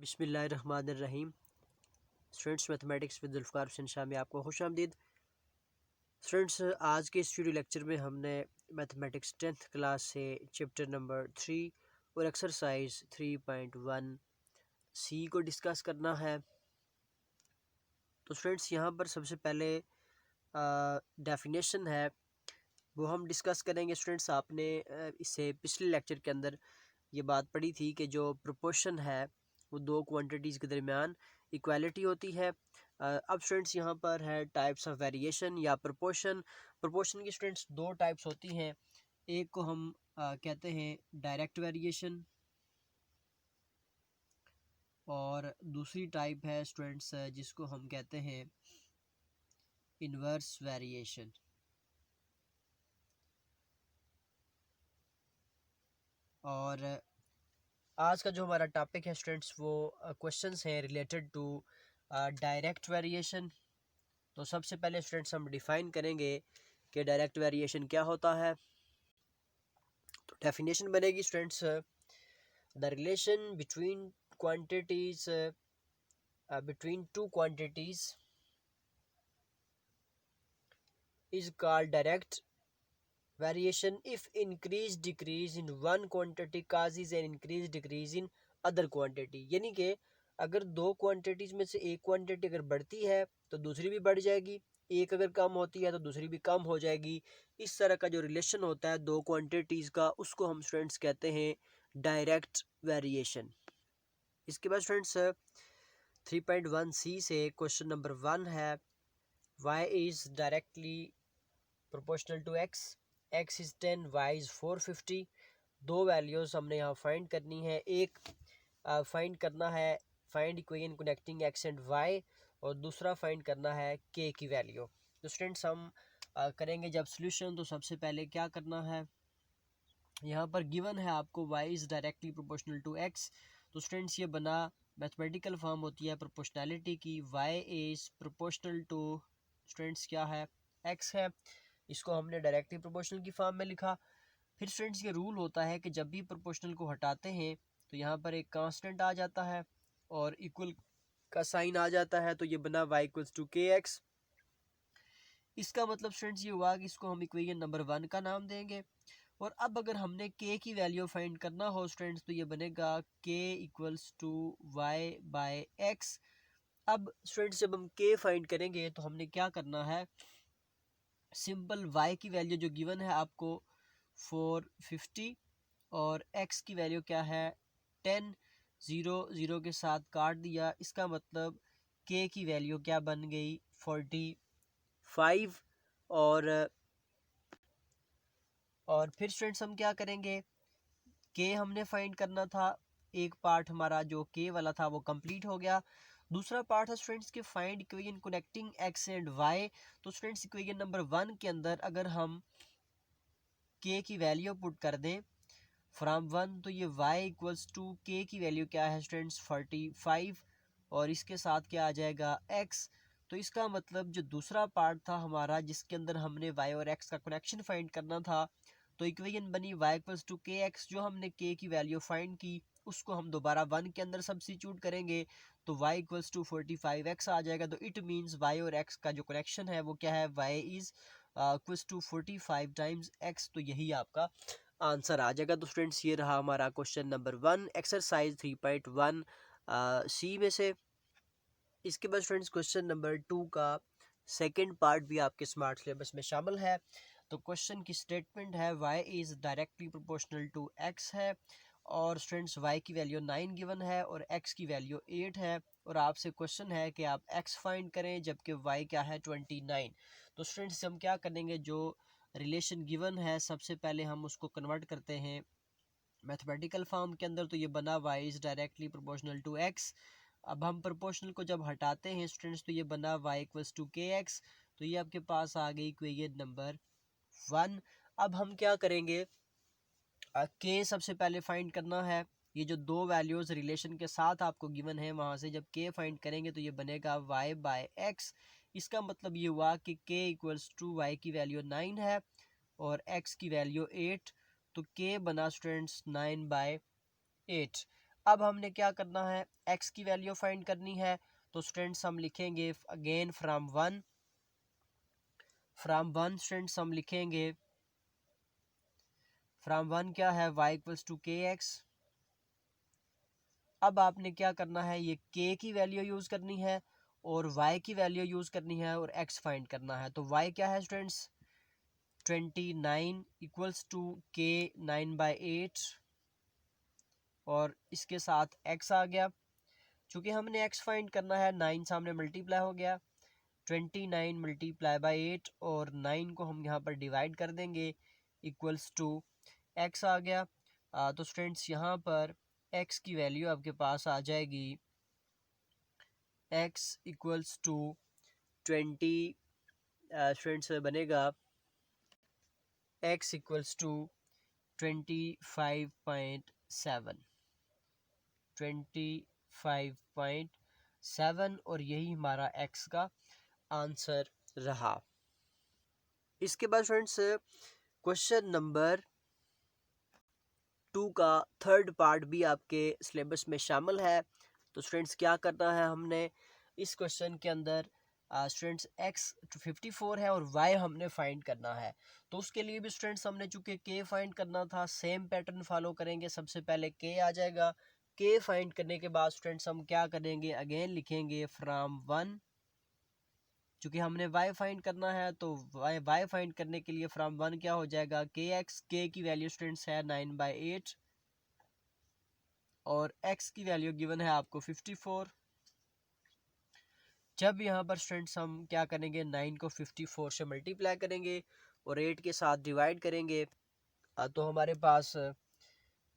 बिस्मिल्लाहिर्रहमानिर्रहीम। Students mathematics with Zulfikar Hussain Shah में आपको खुश आमदीद। स्टूडेंट्स, आज के इस वीडियो लेक्चर में हमने मैथमेटिक्स 10th क्लास से चैप्टर नंबर 3 और एक्सरसाइज 3.1 सी को डिस्कस करना है। तो स्टूडेंट्स, यहाँ पर सबसे पहले डेफिनेशन है वो हम डिस्कस करेंगे। स्टूडेंट्स, आपने इससे पिछले लेक्चर के अंदर ये बात पढ़ी थी कि जो प्रोपोर्शन है वो दो क्वांटिटीज़ के दरमियान इक्वालिटी होती है। अब स्टूडेंट्स, यहाँ पर है टाइप्स ऑफ वेरिएशन या प्रोपोर्शन। प्रोपोर्शन की स्टूडेंट्स दो टाइप्स होती हैं। एक को हम कहते हैं डायरेक्ट वेरिएशन और दूसरी टाइप है स्टूडेंट्स जिसको हम कहते हैं इन्वर्स वेरिएशन। और आज का जो हमारा टॉपिक है स्टूडेंट्स वो क्वेश्चंस हैं रिलेटेड टू डायरेक्ट वेरिएशन। तो सबसे पहले स्टूडेंट्स हम डिफाइन करेंगे कि डायरेक्ट वेरिएशन क्या होता है। तो डेफिनेशन बनेगी students, the relation between quantities between two quantities is called direct variation if increase decrease in one quantity causes an increase decrease in other quantity। यानी कि अगर दो क्वांटिटीज में से एक क्वांटिटी अगर बढ़ती है तो दूसरी भी बढ़ जाएगी, एक अगर कम होती है तो दूसरी भी कम हो जाएगी। इस तरह का जो रिलेशन होता है दो क्वांटिटीज का उसको हम स्टूडेंट्स कहते हैं डायरेक्ट वेरिएशन। इसके बाद स्टूडेंट्स 3.1 सी से क्वेश्चन नंबर 1 है, y is directly proportional to x, x is 10, y is 450। दो वैल्यूज हमने यहाँ फाइंड करनी है। एक फाइंड करना है find equation connecting x and y और दूसरा फाइंड करना है k की वैल्यू। तो स्टूडेंट्स हम करेंगे जब सॉल्यूशन। तो सबसे पहले क्या करना है, यहाँ पर गिवन है आपको y is directly proportional to x। तो स्टूडेंट्स ये बना मैथमेटिकल फॉर्म होती है प्रोपोर्शनैलिटी की, y is proportional to students क्या है, x है। इसको हमने डायरेक्टली प्रोपोर्शनल की फॉर्म में लिखा। फिर स्टूडेंट्स ये रूल होता है कि जब भी प्रोपोर्शनल को हटाते हैं तो यहाँ पर एक कांस्टेंट आ जाता है और इक्वल का साइन आ जाता है। तो ये बना y equals to k x. इसका मतलब स्टूडेंट्स ये हुआ कि इसको हम इक्वेशन नंबर 1 का नाम देंगे। और अब अगर हमने k की वैल्यू फाइंड करना हो स्टूडेंट्स तो ये बनेगा k equals to y by x. अब स्टूडेंट्स जब हम k फाइंड करेंगे तो हमने क्या करना है, सिंपल y की वैल्यू जो गिवन है आपको 450 और x की वैल्यू क्या है 10, 0 0 के साथ काट दिया। इसका मतलब k की वैल्यू क्या बन गई 45। और फिर स्टूडेंट्स हम क्या करेंगे, के हमने फाइंड करना था। एक पार्ट हमारा जो के वाला था वो कंप्लीट हो गया। दूसरा पार्ट है स्टूडेंट्स के find equation connecting x and y. तो स्टूडेंट्स इक्वेशन नंबर 1 के अंदर अगर हम के की वैल्यू पुट कर दें फ्रॉम 1 तो ये y इक्वल्स टू के की वैल्यू क्या है स्टूडेंट्स 45 और इसके साथ क्या आ जाएगा x। तो इसका मतलब जो दूसरा पार्ट था हमारा जिसके अंदर हमने y और x का कनेक्शन फाइंड करना था, तो इक्वेशन बनी y equals to k x. जो हमने k की वैल्यू फाइंड की उसको हम दोबारा 1 के अंदर सब्स्टिट्यूट करेंगे तो y इक्वल्स टू 45x आ जाएगा। तो इट मीन्स y और x का जो कनेक्शन है वो क्या है, y is equals to 45 times x। तो यही आपका आंसर आ जाएगा। तो स्टूडेंट्स ये रहा हमारा क्वेश्चन नंबर 1 एक्सरसाइज 3.1 सी में से। इसके बाद स्टूडेंट्स क्वेश्चन नंबर 2 का सेकंड पार्ट भी आपके स्मार्ट सिलेबस में शामिल है। तो क्वेश्चन की स्टेटमेंट है y is directly proportional to x है और स्टूडेंट्स y की वैल्यू 9 गिवन है और x की वैल्यू 8 है और आपसे क्वेश्चन है कि आप x फाइंड करें जबकि y क्या है 29। तो स्टूडेंट्स हम क्या करेंगे, जो रिलेशन गिवन है सबसे पहले हम उसको कन्वर्ट करते हैं मैथमेटिकल फॉर्म के अंदर। तो ये बना y is directly proportional to x। अब हम प्रोपोर्शनल को जब हटाते हैं स्टूडेंट्स तो ये बना y equals to k x. तो ये आपके पास आ गई इक्वेशन नंबर 1। अब हम क्या करेंगे, के सबसे पहले फाइंड करना है। ये जो दो वैल्यूज रिलेशन के साथ आपको गिवन है वहां से जब के फाइंड करेंगे तो ये बनेगा y बाय एक्स। इसका मतलब ये हुआ कि k इक्वल्स टू वाई की वैल्यू 9 है और x की वैल्यू 8। तो k बना स्टूडेंट्स 9/8। अब हमने क्या करना है, x की वैल्यू फाइंड करनी है। तो स्टूडेंट्स हम लिखेंगे अगेन फ्रॉम वन स्टूडेंट्स हम लिखेंगे फ्रॉम वन क्या है, y equals to k x. अब आपने क्या करना है, ये k की वैल्यू यूज करनी है और y की वैल्यू यूज करनी है और x फाइंड करना है। तो y क्या है स्टूडेंट्स, 29 इक्वल्स टू k 9/8 और इसके साथ x आ गया। चूंकि हमने x फाइंड करना है, 9 सामने मल्टीप्लाई हो गया, 29 मल्टीप्लाई बाई 8 और 9 को हम यहाँ पर डिवाइड कर देंगे, इक्वल्स टू x आ गया। तो स्टूडेंट्स यहाँ पर x की वैल्यू आपके पास आ जाएगी, x इक्वल्स टू 20, स्टूडेंट्स बनेगा x इक्वल्स टू 25.7 25.7 और यही हमारा x का आंसर रहा। इसके बाद फ्रेंड्स क्वेश्चन नंबर 2 का थर्ड पार्ट भी आपके सिलेबस में शामिल है। तो स्टूडेंट्स क्या करना है, हमने इस क्वेश्चन के अंदर स्टूडेंट्स x 54 है और y हमने फाइंड करना है। तो उसके लिए भी स्टूडेंट्स हमने चूंकि k फाइंड करना था, सेम पैटर्न फॉलो करेंगे। सबसे पहले k आ जाएगा, k फाइंड करने के बाद स्टूडेंट्स हम क्या करेंगे, अगेन लिखेंगे फ्रॉम वन। चूंकि हमने y फाइंड करना है तो y फाइंड करने के लिए फ्रॉम वन क्या हो जाएगा, kx, k की वैल्यू स्टूडेंट्स है 9/8 और x की वैल्यू गिवन है आपको 54। जब यहाँ पर स्टूडेंट्स हम क्या करेंगे, 9 को 54 से मल्टीप्लाई करेंगे और 8 के साथ डिवाइड करेंगे, तो हमारे पास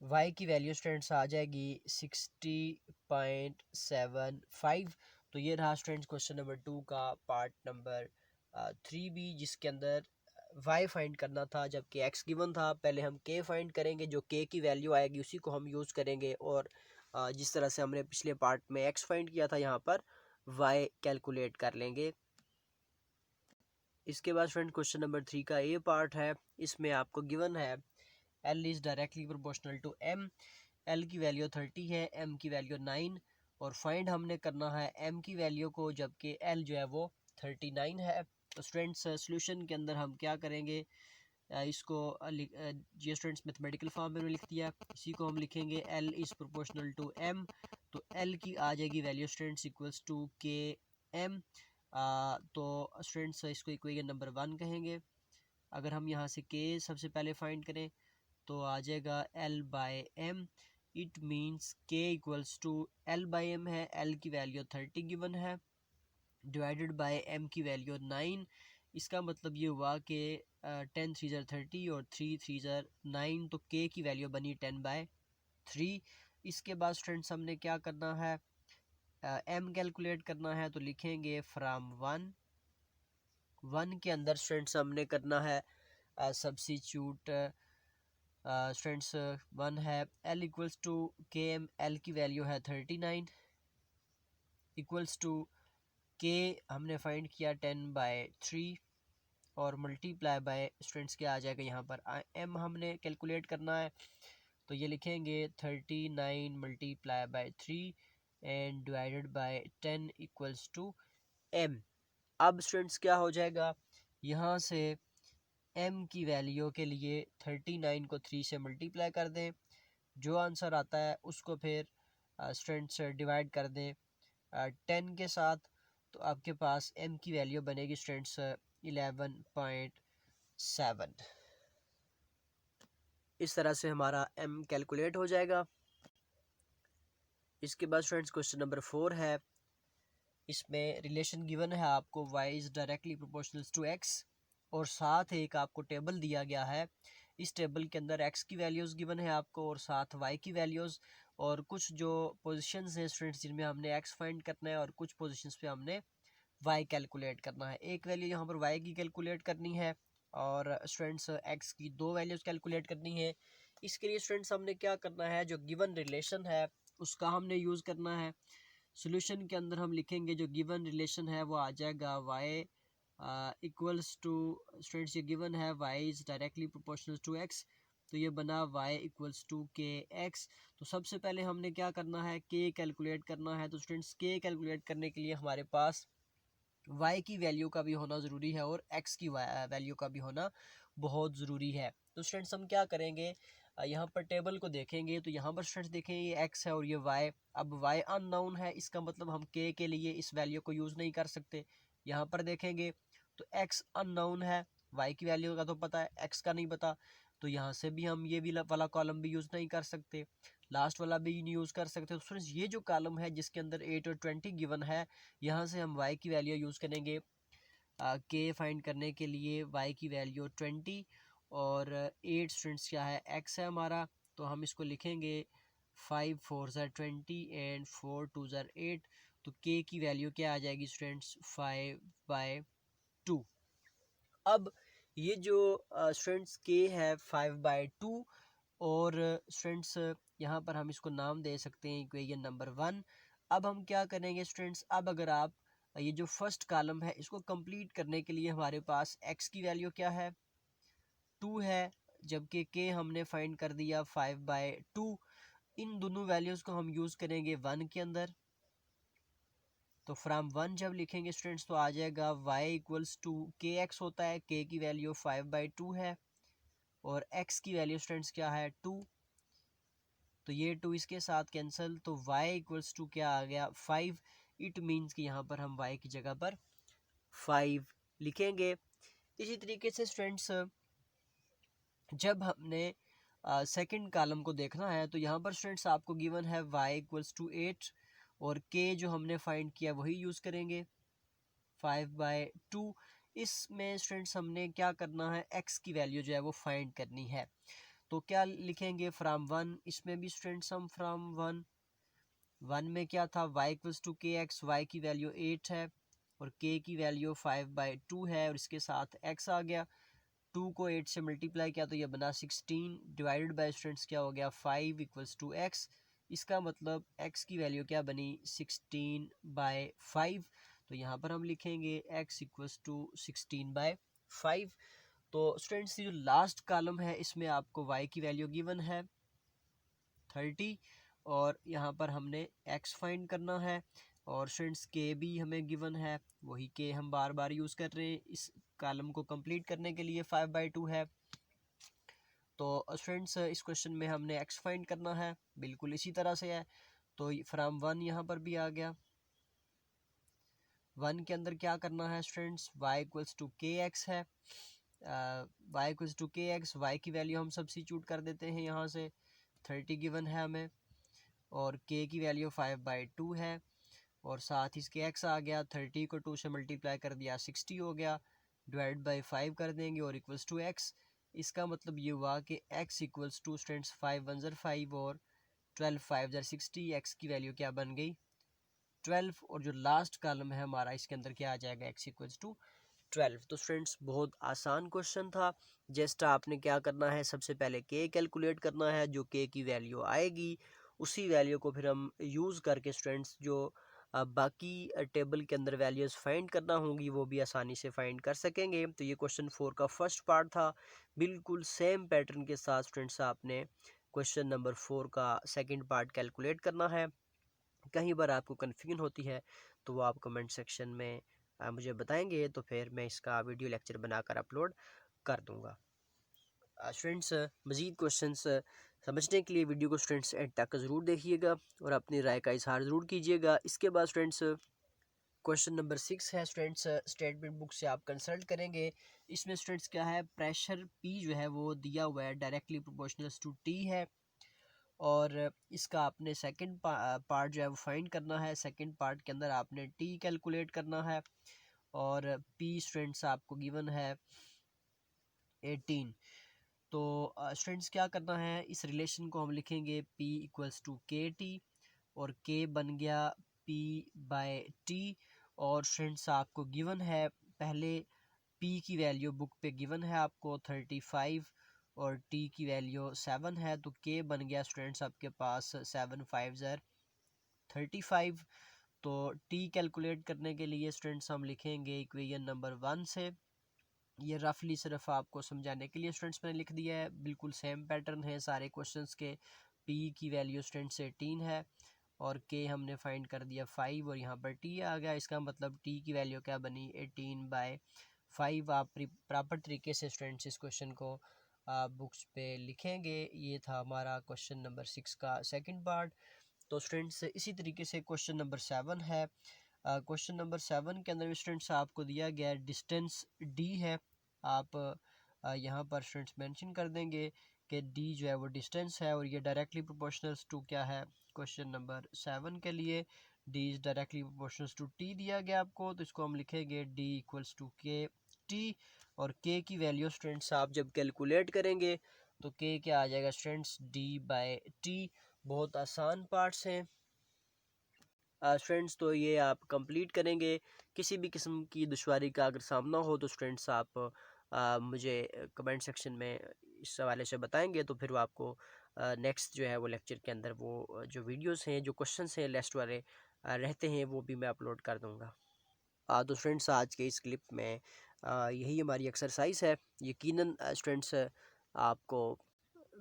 y की वैल्यू स्टूडेंट्स आ जाएगी 60.75। तो ये रहा स्टूडेंट्स क्वेश्चन नंबर 2 का पार्ट नंबर 3 भी, जिसके अंदर y फाइंड करना था जबकि x गिवन था। पहले हम k फाइंड करेंगे, जो k की वैल्यू आएगी उसी को हम यूज़ करेंगे और जिस तरह से हमने पिछले पार्ट में x फाइंड किया था, यहाँ पर y कैलकुलेट कर लेंगे। इसके बाद फ्रेंड क्वेश्चन नंबर 3 का a पार्ट है। इसमें आपको गिवन है L is directly proportional to M। L की वैल्यू 30 है, M की वैल्यू 9 और फाइंड हमने करना है M की वैल्यू को, जबकि L जो है वो 39 है। तो स्टूडेंट्स सोल्यूशन के अंदर हम क्या करेंगे, इसको ये स्टूडेंट्स मैथमेटिकल फॉर्म में लिख दिया, इसी को हम लिखेंगे L is proportional to M। तो L की आ जाएगी value students equals to k M। तो स्टूडेंट्स इसको इक्वेशन नंबर 1 कहेंगे। अगर हम यहाँ से k सबसे पहले फाइंड करें तो आ जाएगा L/M। It means k equals to L/M है, L की वैल्यू 30 गिवन है, डिवाइडेड बाय M की वैल्यू 9। इसका मतलब ये हुआ कि 10 3 ज़र 30 और 3 3 ज़र 9, तो k की वैल्यू बनी 10/3। इसके बाद स्टूडेंट्स हमने क्या करना है, m कैलकुलेट करना है। तो लिखेंगे फ्रॉम वन के अंदर स्टूडेंट्स हमने करना है सब्सिट्यूट। स्टूडेंट्स वन है, L इक्वल्स टू के एम, L की वैल्यू है 39 इक्वल्स टू k हमने फाइंड किया 10/3 और मल्टीप्लाई बाय स्टूडेंट्स क्या आ जाएगा, यहाँ पर m हमने कैलकुलेट करना है। तो ये लिखेंगे 39 multiply by 3 and divided by 10 equals to m। अब स्टूडेंट्स क्या हो जाएगा, यहाँ से m की वैल्यू के लिए 39 को 3 से मल्टीप्लाई कर दें, जो आंसर आता है उसको फिर स्टूडेंट्स डिवाइड कर दें 10 के साथ। तो आपके पास m की वैल्यू बनेगी स्टूडेंट्स 11.7। इस तरह से हमारा m कैलकुलेट हो जाएगा। इसके बाद स्टूडेंट्स क्वेश्चन नंबर 4 है। इसमें रिलेशन गिवन है आपको y is directly proportional to x और साथ एक आपको टेबल दिया गया है। इस टेबल के अंदर x की वैल्यूज़ गिवन है आपको और साथ y की वैल्यूज़, और कुछ जो पोजीशंस हैं स्टूडेंट्स जिनमें हमने x फाइंड करना है और कुछ पोजीशंस पे हमने y कैलकुलेट करना है। एक वैल्यू यहाँ पर y की कैलकुलेट करनी है और स्टूडेंट्स x की 2 वैल्यूज़ कैलकुलेट करनी है। इसके लिए स्टूडेंट्स हमने क्या करना है, जो गिवन रिलेशन है उसका हमने यूज़ करना है। सोल्यूशन के अंदर हम लिखेंगे जो गिवन रिलेशन है वो आ जाएगा y इक्वल्स टू, स्टूडेंट्स ये गिवन है y is directly proportional to x। तो ये बना y equals to k x. तो सबसे पहले हमने क्या करना है, k कैलकुलेट करना है। तो स्टूडेंट्स k कैलकुलेट करने के लिए हमारे पास y की वैल्यू का भी होना ज़रूरी है और x की वैल्यू का भी होना बहुत ज़रूरी है। तो स्टूडेंट्स हम क्या करेंगे, यहाँ पर टेबल को देखेंगे तो यहाँ पर स्टूडेंट्स देखें ये x है और ये y। अब y अननोन है, इसका मतलब हम k के लिए इस वैल्यू को यूज़ नहीं कर सकते। यहाँ पर देखेंगे तो x अननोन है, y की वैल्यू का तो पता है, x का नहीं पता। तो यहाँ से भी हम ये भी वाला कॉलम भी यूज़ नहीं कर सकते, लास्ट वाला भी नहीं यूज़ कर सकते। तो फ्रेंड्स ये जो कॉलम है जिसके अंदर 8 और 20 गिवन है, यहाँ से हम y की वैल्यू यूज़ करेंगे k फाइंड करने के लिए। y की वैल्यू 20 और 8 स्टूडेंट्स क्या है, x है हमारा। तो हम इसको लिखेंगे 5 4 ज़र 20 एंड 4 2 ज़र 8। तो k की वैल्यू क्या आ जाएगी स्टूडेंट्स, 5/2। अब ये जो स्टूडेंट्स k है 5/2 और स्टूडेंट्स यहाँ पर हम इसको नाम दे सकते हैं इक्वेशन नंबर 1। अब हम क्या करेंगे स्टूडेंट्स, अब अगर आप ये जो फर्स्ट कॉलम है इसको कंप्लीट करने के लिए हमारे पास x की वैल्यू क्या है, 2 है, जबकि k हमने फाइंड कर दिया 5/2। इन दोनों वैल्यूज़ को हम यूज़ करेंगे 1 के अंदर। तो फ्राम 1 जब लिखेंगे स्टूडेंट्स तो आ जाएगा y equals to k x होता है, k की वैल्यू 5/2 है और x की वैल्यू स्टूडेंट्स क्या है 2। तो ये 2 इसके साथ कैंसिल, तो y इक्वल्स टू क्या आ गया 5। इट मीन्स कि यहाँ पर हम y की जगह पर 5 लिखेंगे। इसी तरीके से स्टूडेंट्स जब हमने सेकंड कॉलम को देखना है तो यहाँ पर स्टूडेंट्स आपको गिवन है y इक्वल्स टू 8 और k जो हमने फाइंड किया वही यूज़ करेंगे 5/2। इसमें स्टूडेंट्स हमने क्या करना है, x की वैल्यू जो है वो फाइंड करनी है। तो क्या लिखेंगे फ्राम 1, इसमें भी स्टूडेंट्स हम फ्राम 1 में क्या था y equals to k x, Y की वैल्यू 8 है और k की वैल्यू 5/2 है और इसके साथ x आ गया। 2 को 8 से मल्टीप्लाई किया तो ये बना 16 डिवाइडेड बाय स्टूडेंट्स क्या हो गया 5 इक्वल्स टू x। इसका मतलब x की वैल्यू क्या बनी 16/5। तो यहाँ पर हम लिखेंगे x इक्वल्स टू 16/5। तो स्टूडेंट्स ये जो लास्ट कॉलम है इसमें आपको y की वैल्यू गिवन है 30 और यहाँ पर हमने x फाइंड करना है और स्टूडेंट्स k भी हमें गिवन है, वही k हम बार बार यूज़ कर रहे हैं इस कॉलम को कंप्लीट करने के लिए 5/2 है। तो स्टूडेंट्स इस क्वेश्चन में हमने x फाइंड करना है, बिल्कुल इसी तरह से है। तो फ्राम 1 यहाँ पर भी आ गया, 1 के अंदर क्या करना है students, y equals to k x है, y equals to k x, Y की वैल्यू हम सब्स्टिट्यूट कर देते हैं यहाँ से, 30 गिवन है हमें और k की वैल्यू 5/2 है और साथ ही इसके x आ गया, 30 को 2 से मल्टीप्लाई कर दिया 60 हो गया, डिवाइड बाई 5 कर देंगे और इक्वल्स टू x। इसका मतलब ये हुआ कि x इक्वल्स टू स्टूडेंट्स 5 1 ज़र 5 और 12 5 ज़र 60, x की वैल्यू क्या बन गई 12 और जो लास्ट कॉलम है हमारा इसके अंदर क्या आ जाएगा x इक्वल्स टू 12। तो स्टूडेंट्स बहुत आसान क्वेश्चन था। जस्ट आपने क्या करना है, सबसे पहले k कैलकुलेट करना है, जो k की वैल्यू आएगी उसी वैल्यू को फिर हम यूज़ करके स्टूडेंट्स जो बाकी टेबल के अंदर वैल्यूज़ फाइंड करना होंगी वो भी आसानी से फाइंड कर सकेंगे। तो ये क्वेश्चन 4 का फर्स्ट पार्ट था। बिल्कुल सेम पैटर्न के साथ स्टूडेंट्स आपने क्वेश्चन नंबर 4 का सेकंड पार्ट कैलकुलेट करना है। कहीं बार आपको कन्फ्यूजन होती है तो वो आप कमेंट सेक्शन में मुझे बताएंगे, तो फिर मैं इसका वीडियो लेक्चर बनाकर अपलोड कर दूंगा। स्टूडेंट्स मज़ीद क्वेश्चंस समझने के लिए वीडियो को स्टूडेंट्स एंड तक ज़रूर देखिएगा और अपनी राय का इजहार ज़रूर कीजिएगा। इसके बाद स्टूडेंट्स क्वेश्चन नंबर 6 है स्टूडेंट्स, स्टेटमेंट बुक से आप कंसल्ट करेंगे। इसमें स्टूडेंट्स क्या है, प्रेशर P जो है वो दिया हुआ है डायरेक्टली प्रोपोर्शनल टू T है और इसका आपने सेकंड पार्ट जो है वो फाइंड करना है। सेकंड पार्ट के अंदर आपने T कैलकुलेट करना है और P स्टूडेंट्स आपको गिवन है 18। तो स्टूडेंट्स क्या करना है, इस रिलेशन को हम लिखेंगे P equals to k t और K बन गया P/T और स्टूडेंट्स आपको गिवन है पहले P की वैल्यू बुक पे गिवन है आपको 35 और T की वैल्यू 7 है, तो K बन गया स्टूडेंट्स आपके पास 7 5 ज़र 35। तो T कैलकुलेट करने के लिए स्टूडेंट्स हम लिखेंगे इक्वेशन नंबर 1 से ये रफली सिर्फ आपको समझाने के लिए स्टूडेंट्स मैंने लिख दिया है। बिल्कुल सेम पैटर्न है सारे क्वेश्चंस के। पी की वैल्यू स्टूडेंट्स 18 है और के हमने फाइंड कर दिया 5 और यहाँ पर टी आ गया। इसका मतलब टी की वैल्यू क्या बनी 18/5। आप प्रॉपर तरीके से स्टूडेंट्स इस क्वेश्चन को बुक्स पे लिखेंगे। ये था हमारा क्वेश्चन नंबर 6 का सेकंड पार्ट। तो स्टूडेंट्स इसी तरीके से क्वेश्चन नंबर 7 है। क्वेश्चन नंबर 7 के अंदर भी स्टूडेंट्स आपको दिया गया है डिस्टेंस डी है। आप यहाँ पर स्टूडेंट्स मेंशन कर देंगे कि डी जो है वो डिस्टेंस है और ये डायरेक्टली प्रोपोर्शनल टू क्या है। क्वेश्चन नंबर 7 के लिए d is directly proportional to t दिया गया आपको, तो इसको हम लिखेंगे d equals to k t. और के की वैल्यू स्टूडेंट्स आप जब कैलकुलेट करेंगे तो के क्या आ जाएगा स्टूडेंट्स D/T। बहुत आसान पार्ट्स हैं स्टूडेंट्स, तो ये आप कंप्लीट करेंगे। किसी भी किस्म की दुश्वारी का अगर सामना हो तो स्टूडेंट्स आप मुझे कमेंट सेक्शन में इस हवाले से बताएंगे, तो फिर वो आपको नेक्स्ट जो है वो लेक्चर के अंदर वो जो वीडियोस हैं, जो क्वेश्चंस हैं लेस्ट वाले रहते हैं, वो भी मैं अपलोड कर दूंगा। तो स्टूडेंट्स आज के इस क्लिप में यही हमारी एक्सरसाइज है। यकीनन स्टूडेंट्स आपको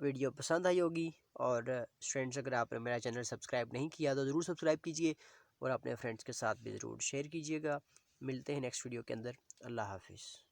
वीडियो पसंद आई होगी। और फ्रेंड्स अगर आपने मेरा चैनल सब्सक्राइब नहीं किया तो ज़रूर सब्सक्राइब कीजिए और अपने फ्रेंड्स के साथ भी ज़रूर शेयर कीजिएगा। मिलते हैं नेक्स्ट वीडियो के अंदर। अल्लाह हाफिज़।